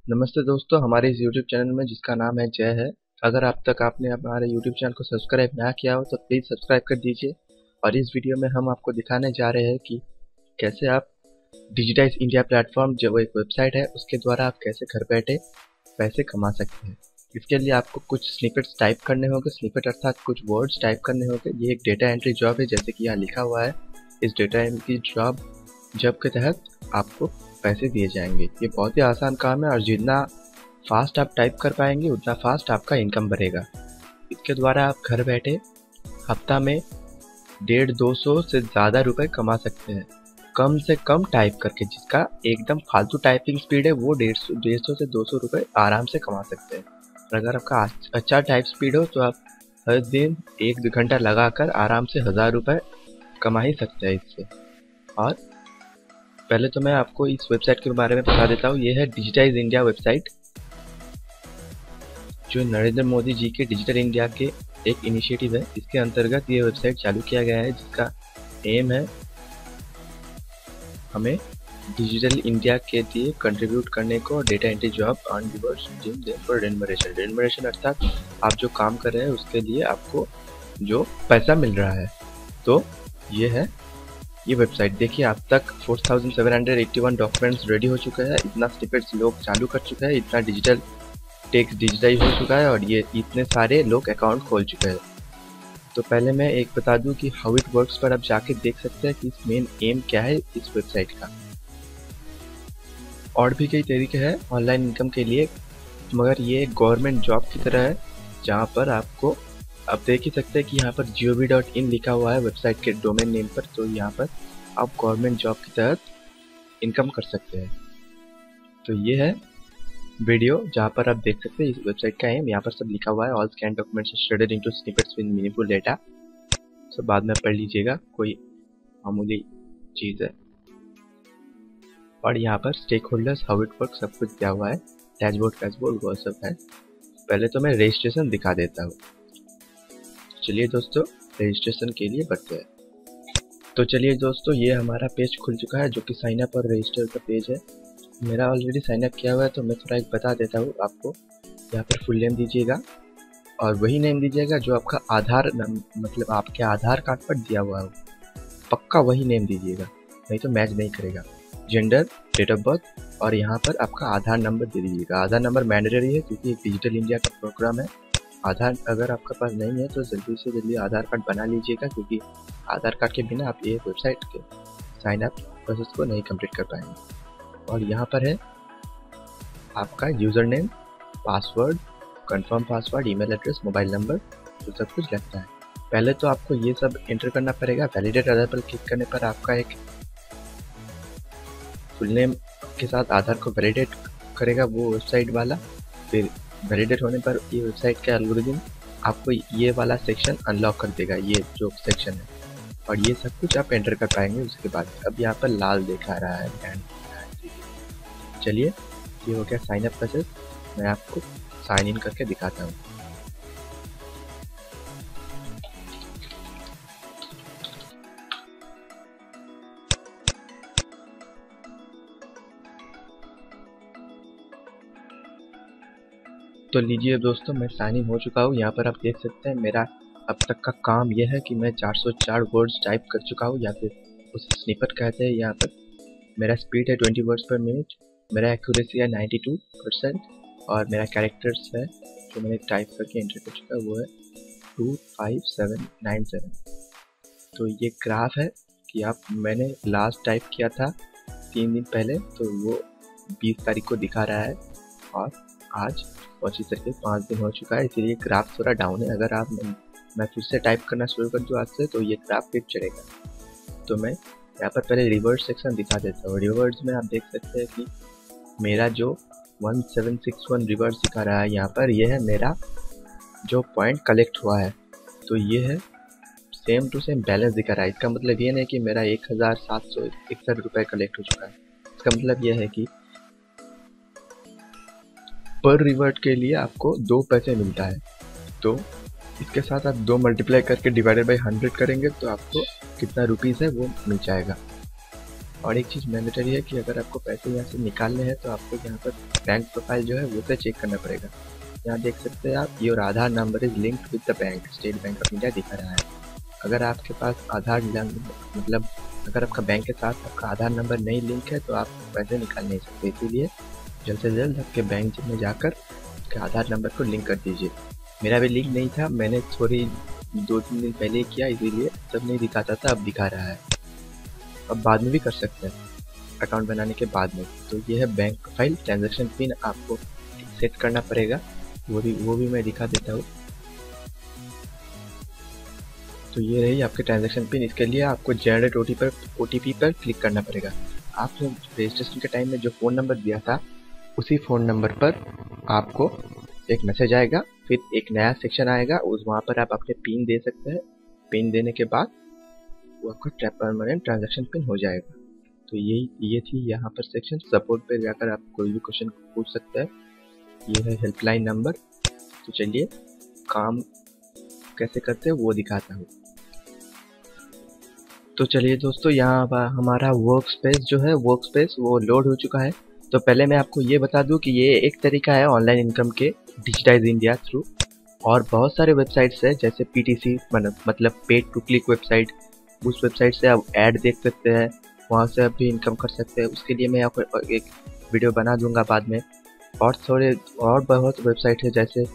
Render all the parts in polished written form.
नमस्ते दोस्तों, हमारे इस YouTube चैनल में जिसका नाम है जय है। अगर अब तक आपने हमारे YouTube चैनल को सब्सक्राइब ना किया हो तो प्लीज़ सब्सक्राइब कर दीजिए। और इस वीडियो में हम आपको दिखाने जा रहे हैं कि कैसे आप डिजिटाइज इंडिया प्लेटफॉर्म जो एक वेबसाइट है उसके द्वारा आप कैसे घर बैठे पैसे कमा सकते हैं। इसके लिए आपको कुछ स्निपेट्स टाइप करने होंगे। स्निपेट अर्थात कुछ वर्ड्स टाइप करने होंगे। ये एक डेटा एंट्री जॉब है, जैसे कि यहाँ लिखा हुआ है। इस डेटा एंट्री जॉब के तहत आपको पैसे दिए जाएंगे। ये बहुत ही आसान काम है और जितना फास्ट आप टाइप कर पाएंगे उतना फास्ट आपका इनकम बढ़ेगा। इसके द्वारा आप घर बैठे हफ्ता में 150-200 से ज़्यादा रुपए कमा सकते हैं, कम से कम टाइप करके। जिसका एकदम फालतू टाइपिंग स्पीड है वो 150 से 200 रुपए आराम से कमा सकते हैं। और अगर आपका अच्छा टाइप स्पीड हो तो आप हर दिन 1-2 घंटा लगाकर आराम से 1000 रुपए कमा ही सकते हैं इससे। और पहले तो मैं आपको इस वेबसाइट के बारे में बता देता हूँ। ये है डिजिटाइज इंडिया वेबसाइट, जो नरेंद्र मोदी जी के डिजिटल इंडिया के एक इनिशिएटिव है। इसके अंतर्गत ये वेबसाइट चालू किया गया है, जिसका एम है हमें डिजिटल इंडिया के लिए कंट्रीब्यूट करने को। Data entry job on reverse for remuneration अर्थात आप जो काम कर रहे हैं उसके लिए आपको जो पैसा मिल रहा है। तो ये है ये वेबसाइट। देखिए, अब तक 4781 डॉक्यूमेंट्स रेडी हो चुके हैं। इतना स्निपेट्स लोग चालू कर चुके हैं, इतना डिजिटल टेक्स्ट डिजिटाइज हो चुका है और ये इतने सारे लोग अकाउंट खोल चुके हैं। तो पहले मैं एक बता दूं कि हाउ इट वर्क्स पर आप जाके देख सकते हैं कि मेन एम क्या है इस वेबसाइट का। और भी कई तरीके हैं ऑनलाइन इनकम के लिए, मगर ये गवर्नमेंट जॉब की तरह है, जहाँ पर आपको आप देख ही सकते हैं कि यहाँ पर gov.in लिखा हुआ है वेबसाइट के डोमेन नेम पर। तो यहाँ पर आप गवर्नमेंट जॉब के तहत इनकम कर सकते हैं। तो ये है वीडियो जहाँ पर आप देख सकते हैं इस वेबसाइट का एम। यहाँ पर सब लिखा हुआ है। All scan documents shaded into snippets with meaningful data. सब बाद में पढ़ लीजिएगा, कोई मामूली चीज़ है। और यहाँ पर stakeholders, how it work, सब कुछ दिया हुआ है। डैशबोर्ड वो सब है। पहले तो मैं रजिस्ट्रेशन दिखा देता हूँ। चलिए दोस्तों, रजिस्ट्रेशन के लिए बढ़ते हैं। तो चलिए दोस्तों, ये हमारा पेज खुल चुका है, जो कि साइन अप और रजिस्टर का पेज है। मेरा ऑलरेडी साइन अप किया हुआ है, तो मैं थोड़ा एक बता देता हूँ आपको। यहाँ पर फुल नेम दीजिएगा और वही नेम दीजिएगा जो आपका मतलब आपके आधार कार्ड पर दिया हुआ हो। पक्का वही नेम दीजिएगा, नहीं तो मैच नहीं करेगा। जेंडर, डेट ऑफ बर्थ और यहाँ पर आपका आधार नंबर दे दीजिएगा। आधार नंबर मैंडेटरी है क्योंकि एक डिजिटल इंडिया का प्रोग्राम है। आधार अगर आपका पास नहीं है तो जल्दी से जल्दी आधार कार्ड बना लीजिएगा, क्योंकि आधार कार्ड के बिना आप ये वेबसाइट के साइन अप प्रोसेस को नहीं कंप्लीट कर पाएंगे। और यहाँ पर है आपका user name, password, confirm password, email address, mobile number, तो सब कुछ लगता है। पहले तो आपको ये सब एंटर करना पड़ेगा। वैलिडेट आधार पर क्लिक करने पर आपका एक फुल नेम के साथ आधार को वैलिडेट करेगा वो वेबसाइट वाला। फिर वैलिडेट होने पर ये वेबसाइट का एल्गोरिथम आपको ये वाला सेक्शन अनलॉक कर देगा, ये जो सेक्शन है। और ये सब कुछ आप एंटर कर पाएंगे उसके बाद। अब यहाँ पर लाल दिखा रहा है। चलिए, ये हो गया साइन अप प्रोसेस। मैं आपको साइन इन करके दिखाता हूँ। तो लीजिए दोस्तों, मैं साइन इन हो चुका हूँ। यहाँ पर आप देख सकते हैं मेरा अब तक का काम यह है कि मैं 404 वर्ड्स टाइप कर चुका हूँ, या फिर उसे स्निपेट कहते हैं। यहाँ पर मेरा स्पीड है 20 वर्ड्स पर मिनट, मेरा एक्यूरेसी है 92% और मेरा कैरेक्टर्स है जो मैंने टाइप करके एंटर कर चुका है वो है 25797। तो ये ग्राफ है कि आप मैंने लास्ट टाइप किया था 3 दिन पहले, तो वो 20 तारीख को दिखा रहा है। और आज 25 तारीख, 5 दिन हो चुका है, इसीलिए ग्राफ थोड़ा डाउन है। अगर आप मैं फिर से टाइप करना शुरू कर दूँ आज से तो ये ग्राफ फिर चढ़ेगा। तो मैं यहाँ पर पहले रिवर्स सेक्शन दिखा देता हूँ। रिवर्स में आप देख सकते हैं कि मेरा जो 1761 रिवर्स दिखा रहा है यहाँ पर, यह है मेरा जो पॉइंट कलेक्ट हुआ है। तो ये है सेम टू सेम बैलेंस दिखा रहा है। इसका मतलब ये नहीं कि मेरा 1761 रुपये कलेक्ट हो चुका है। इसका मतलब यह है कि पर रिवर्ट के लिए आपको 2 पैसे मिलता है। तो इसके साथ आप 2 मल्टीप्लाई करके डिवाइडेड बाई 100 करेंगे तो आपको कितना रुपीज़ है वो मिल जाएगा। और एक चीज़ मैंडेटरी है कि अगर आपको पैसे यहाँ से निकालने हैं तो आपको यहाँ पर बैंक प्रोफाइल जो है वो से चेक करना पड़ेगा। यहाँ देख सकते हैं आप, your Aadhaar number is linked with the bank, state bank of India दिखा रहा है। अगर आपके पास आधार मतलब अगर आपका बैंक के साथ आपका आधार नंबर नहीं लिंक है तो आप पैसे निकाल नहीं सकते। इसीलिए जल्द से जल्द आपके बैंक में जाकर आपके आधार नंबर को लिंक कर दीजिए। मेरा भी लिंक नहीं था, मैंने थोड़ी 2-3 दिन पहले किया, इसीलिए तब नहीं दिखाता था, अब दिखा रहा है। अब बाद में भी कर सकते हैं अकाउंट बनाने के बाद में। तो ये है बैंक प्रोफाइल। ट्रांजैक्शन पिन आपको सेट करना पड़ेगा, वो भी मैं दिखा देता हूँ। तो ये रही आपके ट्रांजैक्शन पिन। इसके लिए आपको जनरेट ओटीपी पर क्लिक करना पड़ेगा। आपने रजिस्ट्रेशन के टाइम में जो फ़ोन नंबर दिया था उसी फ़ोन नंबर पर आपको एक मैसेज आएगा, फिर एक नया सेक्शन आएगा, वहाँ पर आप अपने पिन दे सकते हैं। पिन देने के बाद वो आपका परमानेंट ट्रांजैक्शन पिन हो जाएगा। तो ये थी यहाँ पर सेक्शन। सपोर्ट पे जाकर आप कोई भी क्वेश्चन पूछ सकते हैं। ये है हेल्पलाइन नंबर। तो चलिए काम कैसे करते हैं वो दिखाता हूँ। तो चलिए दोस्तों, यहाँ हमारा वर्क स्पेस जो है वो लोड हो चुका है। तो पहले मैं आपको ये बता दूं कि ये एक तरीका है ऑनलाइन इनकम के डिजिटाइज इंडिया थ्रू। और बहुत सारे वेबसाइट्स है जैसे पीटीसी मतलब पेड टू क्लिक वेबसाइट, उस वेबसाइट से आप ऐड देख सकते हैं, वहाँ से आप भी इनकम कर सकते हैं। उसके लिए मैं आपको एक वीडियो बना दूंगा बाद में। और बहुत वेबसाइट है, जैसे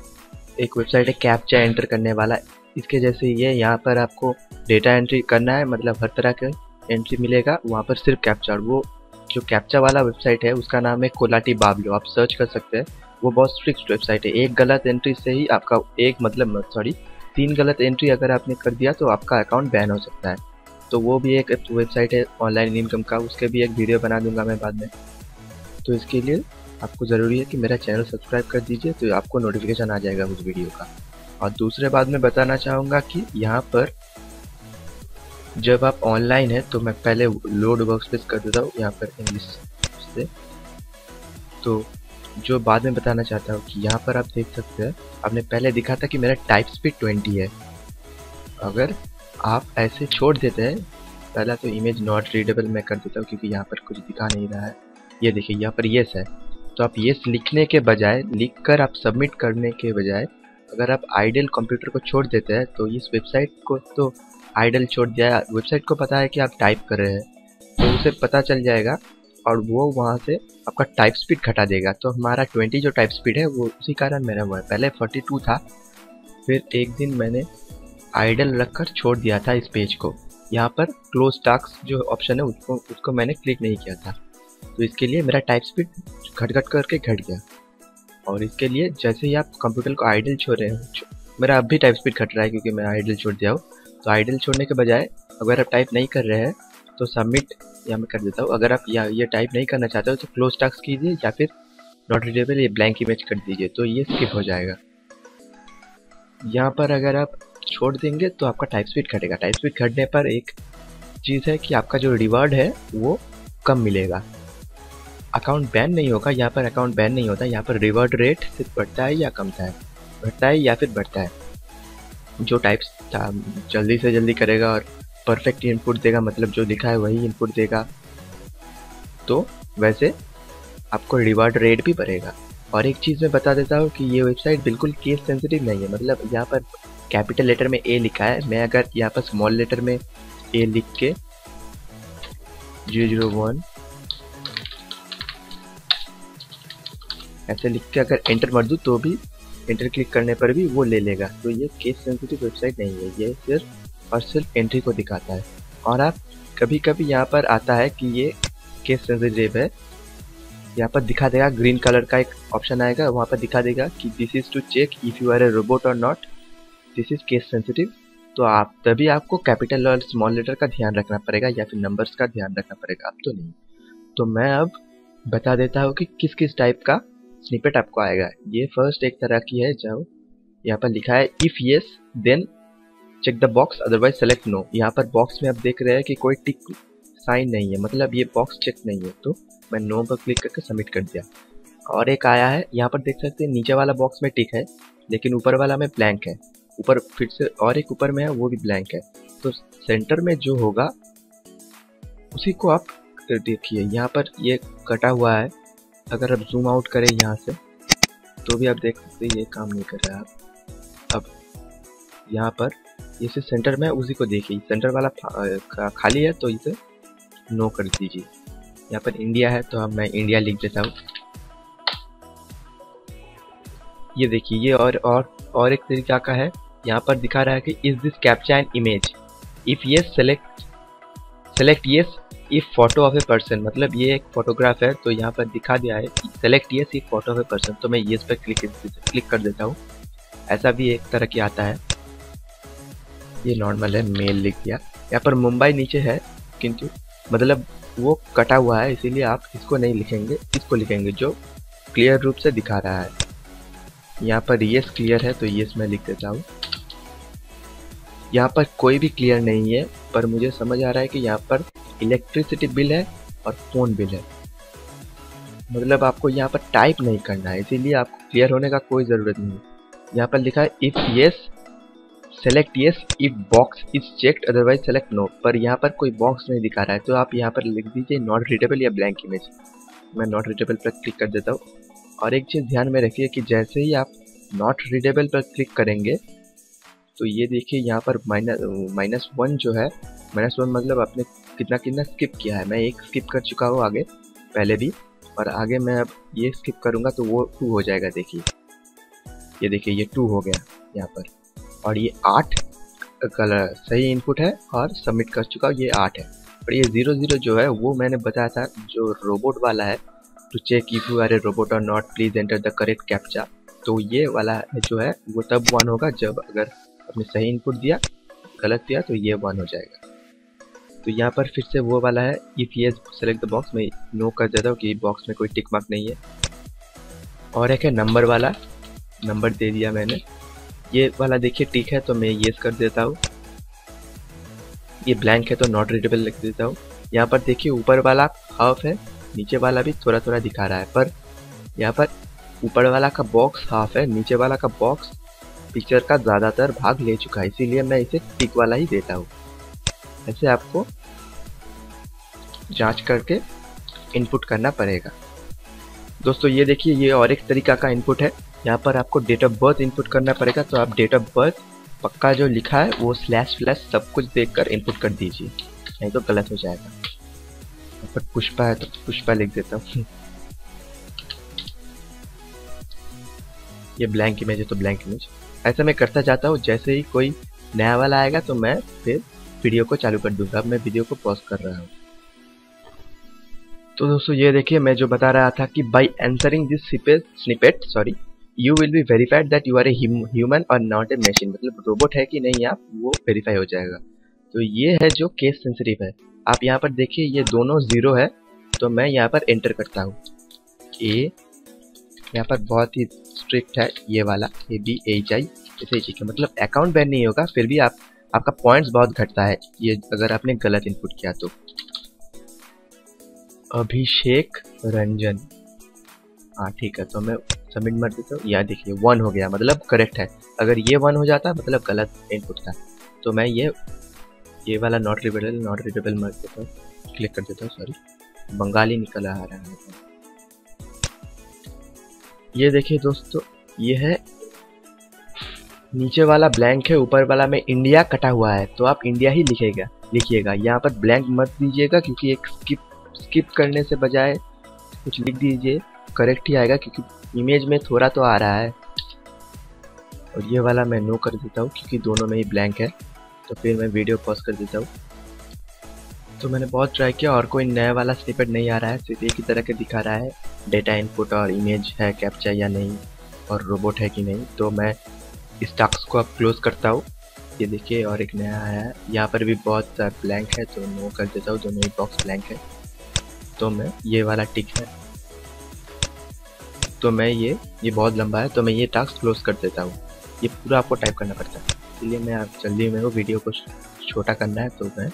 एक वेबसाइट है कैप्चा एंटर करने वाला, इसके जैसे ये यहाँ पर आपको डेटा एंट्री करना है, मतलब हर तरह के एंट्री मिलेगा वहाँ पर, सिर्फ कैप्चा। वो जो कैप्चा वाला वेबसाइट है उसका नाम है कोलाटी बाबलो, आप सर्च कर सकते हैं। वो बहुत स्ट्रिक्ट वेबसाइट है, एक गलत एंट्री से ही आपका 3 गलत एंट्री अगर आपने कर दिया तो आपका अकाउंट बैन हो सकता है। तो वो भी एक वेबसाइट है ऑनलाइन इनकम का, उसके भी एक वीडियो बना दूंगा मैं बाद में। तो इसके लिए आपको ज़रूरी है कि मेरा चैनल सब्सक्राइब कर दीजिए, तो आपको नोटिफिकेशन आ जाएगा उस वीडियो का। और दूसरे बात मैं बताना चाहूँगा कि यहाँ पर जब आप ऑनलाइन है, तो मैं पहले लोड वर्कस्पेस कर देता हूँ यहाँ पर इंग्लिश से। तो जो बाद में बताना चाहता हूँ कि यहाँ पर आप देख सकते हैं, आपने पहले दिखा था कि मेरा टाइप स्पीड 20 है। अगर आप ऐसे छोड़ देते हैं, पहला तो इमेज नॉट रीडेबल मैं कर देता हूँ क्योंकि यहाँ पर कुछ दिखा नहीं रहा है। ये देखिए यहाँ पर येस है, तो आप येस लिखने के बजाय, लिखकर आप सबमिट करने के बजाय अगर आप आइडल कंप्यूटर को छोड़ देते हैं, तो इस वेबसाइट को तो आइडल छोड़ दिया, वेबसाइट को पता है कि आप टाइप कर रहे हैं, तो उसे पता चल जाएगा और वो वहाँ से आपका टाइप स्पीड घटा देगा। तो हमारा 20 जो टाइप स्पीड है वो उसी कारण मेरा हुआ है। पहले 42 था, फिर एक दिन मैंने आइडल रखकर छोड़ दिया था इस पेज को। यहाँ पर क्लोज टास्क जो ऑप्शन है उसको मैंने क्लिक नहीं किया था, तो इसके लिए मेरा टाइप स्पीड घट करके घट गया। और इसके लिए जैसे ही आप कंप्यूटर को आइडल छोड़ रहे हैं, मेरा अब भी टाइप स्पीड घट रहा है क्योंकि मैं आइडल छोड़ दिया हूँ। तो आइडल छोड़ने के बजाय अगर आप टाइप नहीं कर रहे हैं तो सबमिट यहाँ मैं कर देता हूँ। अगर आप ये टाइप नहीं करना चाहते हो तो क्लोज टास्क कीजिए या फिर नॉट रीडेबल ये ब्लैंक इमेज कर दीजिए, तो ये स्किप हो जाएगा। यहाँ पर अगर आप छोड़ देंगे तो आपका टाइप स्पीड घटेगा। टाइप स्पीड घटने पर एक चीज़ है कि आपका जो रिवार्ड है वो कम मिलेगा। अकाउंट बैन नहीं होगा, यहाँ पर अकाउंट बैन नहीं होता, यहाँ पर रिवार्ड रेट सिर्फ बढ़ता है या कमता है, घटता है या फिर बढ़ता है। जो टाइप्स जल्दी से जल्दी करेगा और परफेक्ट इनपुट देगा, मतलब जो लिखा है वही इनपुट देगा, तो वैसे आपको रिवार्ड रेट भी बढ़ेगा। और एक चीज़ मैं बता देता हूँ कि ये वेबसाइट बिल्कुल केस सेंसिटिव नहीं है, मतलब यहाँ पर कैपिटल लेटर में ए लिखा है, मैं अगर यहाँ पर स्मॉल लेटर में ए लिख के 001 ऐसे लिख के अगर एंटर मार दूँ तो भी, एंटर क्लिक करने पर भी वो ले लेगा। तो ये केस सेंसिटिव वेबसाइट नहीं है, ये सिर्फ और सिर्फ एंट्री को दिखाता है। और आप कभी कभी यहाँ पर आता है कि ये केस सेंसिटिव है, यहाँ पर दिखा देगा, ग्रीन कलर का एक ऑप्शन आएगा, वहाँ पर दिखा देगा कि this is to check if you are a robot or not, this is case sensitive. तो आप तभी आपको कैपिटल और स्मॉल लेटर का ध्यान रखना पड़ेगा या फिर नंबर्स का ध्यान रखना पड़ेगा, अब तो नहीं। तो मैं अब बता देता हूँ कि किस किस टाइप का स्निपेट आपको आएगा। ये फर्स्ट एक तरह की है, जो यहाँ पर लिखा है if yes then check the box otherwise select no. यहाँ पर बॉक्स में आप देख रहे हैं कि कोई टिक साइन नहीं है, मतलब ये बॉक्स चेक नहीं है, तो मैं नो पर क्लिक करके सबमिट कर दिया। और एक आया है, यहाँ पर देख सकते हैं नीचे वाला बॉक्स में टिक है लेकिन ऊपर वाला में ब्लैंक है, ऊपर फिर से और एक ऊपर में है वो भी ब्लैंक है। तो सेंटर में जो होगा उसी को आप देखिए यहाँ पर ये कटा हुआ है। अगर आप जूम आउट करें यहाँ से तो भी आप देख सकते हैं ये काम नहीं कर रहा है। अब यहाँ पर इसे सेंटर में उसी को देखिए, सेंटर वाला खाली है तो इसे नो कर दीजिए। यहाँ पर इंडिया है तो अब मैं इंडिया लिख देता हूँ। ये देखिए ये और एक तरीका का है। यहाँ पर दिखा रहा है कि is this captcha an image, if yes select yes, if photo of a person, मतलब ये एक फोटोग्राफ है तो यहाँ पर दिखा दिया है select yes if photo of a person, तो मैं यस पर क्लिक कर देता हूँ। ऐसा भी एक तरह की आता है। ये नॉर्मल है, मेल लिख दिया। यहाँ पर मुंबई नीचे है किंतु मतलब वो कटा हुआ है, इसीलिए आप इसको नहीं लिखेंगे, इसको लिखेंगे जो क्लियर रूप से दिखा रहा है। यहाँ पर यस क्लियर है तो यस मैं लिख देता हूँ। यहाँ पर कोई भी क्लियर नहीं है, पर मुझे समझ आ रहा है कि यहाँ पर इलेक्ट्रिसिटी बिल है और फ़ोन बिल है, मतलब आपको यहाँ पर टाइप नहीं करना है, इसीलिए आपको क्लियर होने का कोई ज़रूरत नहीं है। यहाँ पर लिखा है if yes select yes, if box is checked otherwise select no, पर यहाँ पर कोई बॉक्स नहीं दिखा रहा है तो आप यहाँ पर लिख दीजिए नॉट रीडेबल या ब्लैंक इमेज। मैं नॉट रीडेबल पर क्लिक कर देता हूँ। और एक चीज़ ध्यान में रखिए कि जैसे ही आप नॉट रीडेबल पर क्लिक करेंगे तो ये देखिए यहाँ पर -1 जो है, -1 मतलब आपने कितना स्किप किया है। मैं एक स्किप कर चुका हूँ आगे पहले भी, और आगे मैं अब ये स्किप करूँगा तो वो 2 हो जाएगा। देखिए ये देखिए ये 2 हो गया यहाँ पर, और ये 8 कलर सही इनपुट है और सबमिट कर चुका हूँ, ये 8 है। और ये 0 जो है वो मैंने बताया था जो रोबोट वाला है, to check if you are a robot or not please enter the correct captcha, तो ये वाला जो है वो तब 1 होगा जब अगर आपने सही इनपुट दिया, गलत दिया तो ये 1 हो जाएगा। तो यहाँ पर फिर से वो वाला है if yes select the box, में नो कर देता हूँ कि बॉक्स में कोई टिक मार्क नहीं है। और एक है नंबर वाला, नंबर दे दिया मैंने, ये वाला देखिए टिक है तो मैं येस कर देता हूँ। ये ब्लैंक है तो नॉट रीडेबल लिख देता हूँ। यहाँ पर देखिए ऊपर वाला हाफ है, नीचे वाला भी थोड़ा थोड़ा दिखा रहा है, पर यहाँ पर ऊपर वाला का बॉक्स हाफ है, नीचे वाला का बॉक्स पिक्चर का ज़्यादातर भाग ले चुका है, इसीलिए मैं इसे टिक वाला ही देता हूँ। ऐसे आपको जांच करके इनपुट करना पड़ेगा। दोस्तों ये देखिए ये और एक तरीका का इनपुट है। यहाँ पर आपको डेट ऑफ बर्थ इनपुट करना पड़ेगा, तो आप डेट ऑफ बर्थ पक्का जो लिखा है वो // सब कुछ देखकर इनपुट कर दीजिए, नहीं तो गलत हो जाएगा। यहाँ पर पुष्पा है तो पुष्पा लिख देता हूँ। ये ब्लैंक इमेज है तो ब्लैंक इमेज। ऐसा मैं करता जाता हूँ, जैसे ही कोई नया वाला आएगा तो मैं फिर वीडियो को चालू कर दूंगा। अब मैं वीडियो को पॉज कर रहा हूँ। तो दोस्तों ये देखिए मैं जो बता रहा था कि by answering this snippet you will be verified that you are a human और नॉट ए मशीन, मतलब रोबोट है कि नहीं आप वो वेरीफाई हो जाएगा। तो ये है जो केस सेंसिटिव है। आप यहाँ पर देखिए ये दोनों 0 है, तो मैं यहाँ पर एंटर करता हूँ ए, यहाँ पर बहुत ही स्ट्रिक्ट है ये वाला ABHI, ऐसे ही ठीक है, मतलब अकाउंट बैन नहीं होगा, फिर भी आपका पॉइंट्स बहुत घटता है ये अगर आपने गलत इनपुट किया तो। अभिषेक रंजन, हाँ ठीक है, तो मैं सबमिट कर देता हूँ। यहाँ देखिए 1 हो गया, मतलब करेक्ट है। अगर ये 1 हो जाता मतलब गलत इनपुट था, तो मैं ये वाला नॉट रीडेबल मार देता हूँ, क्लिक कर देता हूँ। सॉरी बंगाली निकल आ रहा है। ये देखिए दोस्तों ये है, नीचे वाला ब्लैंक है, ऊपर वाला में इंडिया कटा हुआ है, तो आप इंडिया ही लिखिएगा। यहाँ पर ब्लैंक मत दीजिएगा, क्योंकि एक स्किप करने से बजाय कुछ लिख दीजिए, करेक्ट ही आएगा, क्योंकि इमेज में थोड़ा तो आ रहा है। और ये वाला मैं नो कर देता हूँ क्योंकि दोनों में ही ब्लैंक है, तो फिर मैं वीडियो पॉज कर देता हूँ। तो मैंने बहुत ट्राई किया और कोई नया वाला स्निपेट नहीं आ रहा है, सिर्फ एक ही तरह के दिखा रहा है डेटा इनपुट और इमेज है कैप्चा या नहीं और रोबोट है कि नहीं। तो मैं इस टास्क को अब क्लोज करता हूँ। ये देखिए और एक नया आया है, यहाँ पर भी बहुत ब्लैंक है, तो नो कर देता हूँ, दोनों ही बॉक्स ब्लैंक है। तो मैं ये वाला टिक है, तो मैं ये बहुत लंबा है, तो मैं ये टास्क क्लोज कर देता हूँ। ये पूरा आपको टाइप करना पड़ता है, इसलिए मैं आप जल्दी में वो वीडियो को छोटा करना है, तो मैं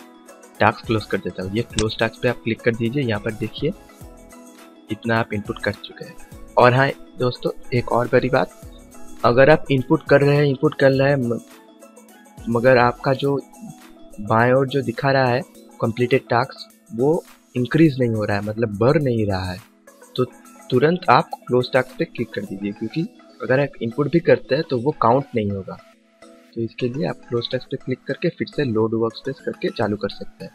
टास्क क्लोज कर देता हूँ। ये क्लोज टास्क पे आप क्लिक कर दीजिए। यहाँ पर देखिए इतना आप इनपुट कर चुके हैं। और हाँ दोस्तों एक और बड़ी बात, अगर आप इनपुट कर रहे हैं मगर आपका जो बाएं ओर जो दिखा रहा है कंप्लीटेड टास्क वो इंक्रीज नहीं हो रहा है, मतलब बढ़ नहीं रहा है, तो तुरंत आप क्लोज टास्क पे क्लिक कर दीजिए, क्योंकि अगर आप इनपुट भी करते हैं तो वो काउंट नहीं होगा। तो इसके लिए आप क्लोज टास्क पे क्लिक करके फिर से लोड वर्कस्पेस करके चालू कर सकते हैं।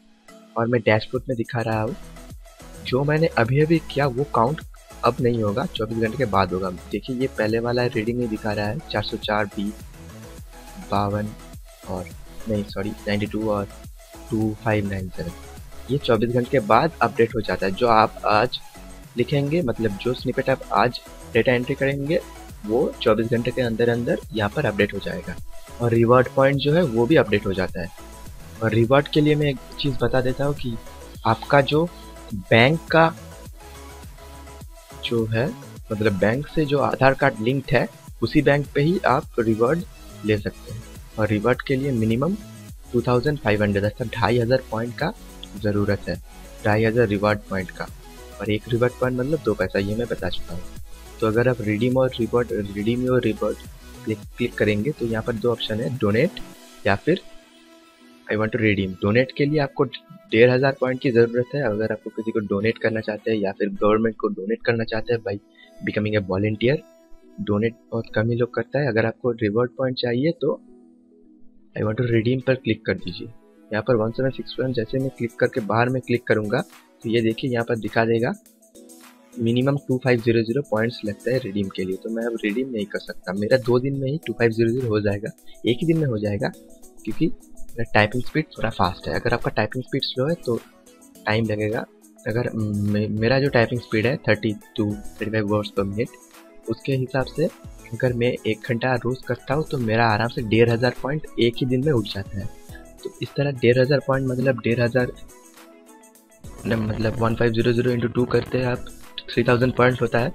और मैं डैशबोर्ड में दिखा रहा हूँ, जो मैंने अभी अभी किया वो काउंट अब नहीं होगा, 24 घंटे के बाद होगा। देखिए ये पहले वाला रीडिंग नहीं दिखा रहा है, 404 20 52 और नहीं सॉरी 92 और 2597, ये 24 घंटे के बाद अपडेट हो जाता है। जो आप आज लिखेंगे, मतलब जो स्निपेट आप आज डेटा एंट्री करेंगे, वो 24 घंटे के अंदर अंदर यहाँ पर अपडेट हो जाएगा। और रिवॉर्ड पॉइंट जो है वो भी अपडेट हो जाता है। और रिवॉर्ड के लिए मैं एक चीज़ बता देता हूँ कि आपका जो बैंक का जो है, मतलब बैंक से जो आधार कार्ड लिंक्ड है, उसी बैंक पे ही आप रिवॉर्ड ले सकते हैं। और रिवॉर्ड के लिए मिनिमम 2500 अर्थात 2500 पॉइंट का ज़रूरत है, 2500 रिवॉर्ड पॉइंट का। और एक रिवॉर्ड पॉइंट मतलब 2 पैसा, ये मैं बता चुका हूँ। तो अगर आप रिडीम और रिवॉर्ड क्लिक करेंगे तो यहाँ पर 2 ऑप्शन है, डोनेट या फिर I want to redeem. Donate के लिए आपको 1500 पॉइंट की ज़रूरत है। अगर आपको किसी को डोनेट करना चाहते हैं या फिर गवर्नमेंट को डोनेट करना चाहते हैं by becoming a volunteer, donate बहुत कम ही लोग करता है। अगर आपको रिवॉर्ड पॉइंट चाहिए तो आई वांट टू रिडीम पर क्लिक कर दीजिए। यहाँ पर 1761 जैसे मैं क्लिक करके बाहर में क्लिक करूँगा तो ये देखिए यहाँ पर दिखा देगा मिनिमम 2500 पॉइंट्स लगता है रिडीम के लिए। तो मैं अब रिडीम नहीं कर सकता, मेरा 2 दिन में ही 2500 हो जाएगा, एक ही दिन में हो जाएगा, क्योंकि मेरा टाइपिंग स्पीड थोड़ा फास्ट है। अगर आपका टाइपिंग स्पीड स्लो है तो टाइम लगेगा। अगर मेरा जो टाइपिंग स्पीड है 35 वर्ड्स पर मिनट, उसके हिसाब से अगर मैं 1 घंटा रोज़ करता हूँ तो मेरा आराम से 1500 पॉइंट एक ही दिन में उठ जाता है। तो इस तरह 1500 पॉइंट मतलब 1500 मतलब 1500 इंटू 2 करते हैं आप 3000 पॉइंट होता है।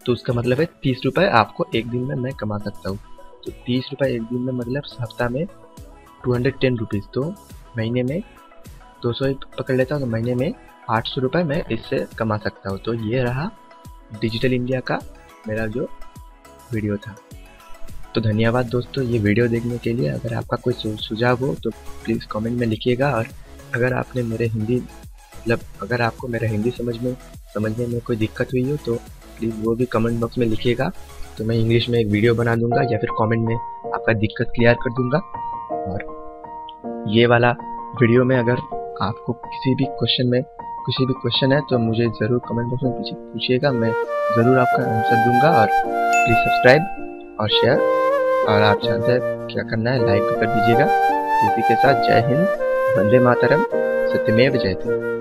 तो उसका मतलब है 30 रुपये आपको एक दिन में मैं कमा सकता हूँ। तो 30 रुपये एक दिन में मतलब हफ्ता में 210 रुपीज़, तो महीने में 200 ही पकड़ लेता हूँ, तो महीने में 800 रुपये मैं इससे कमा सकता हूँ। तो ये रहा डिजिटल इंडिया का मेरा जो वीडियो था। तो धन्यवाद दोस्तों ये वीडियो देखने के लिए। अगर आपका कोई सुझाव हो तो प्लीज़ कमेंट में लिखिएगा। और अगर आपने मेरे हिंदी मतलब अगर आपको मेरा हिंदी समझने में कोई दिक्कत हुई हो तो प्लीज़ वो भी कमेंट बॉक्स में लिखिएगा। तो मैं इंग्लिश में एक वीडियो बना दूंगा या फिर कमेंट में आपका दिक्कत क्लियर कर दूंगा। और ये वाला वीडियो में अगर आपको किसी भी क्वेश्चन है तो मुझे ज़रूर कमेंट बॉक्स में पूछिएगा, मैं ज़रूर आपका आंसर दूंगा। और प्लीज़ सब्सक्राइब और शेयर, और आप जानते हैं क्या करना है, लाइक भी कर दीजिएगा। इसी के साथ जय हिंद, वंदे मातरम, सत्यमेव जयते।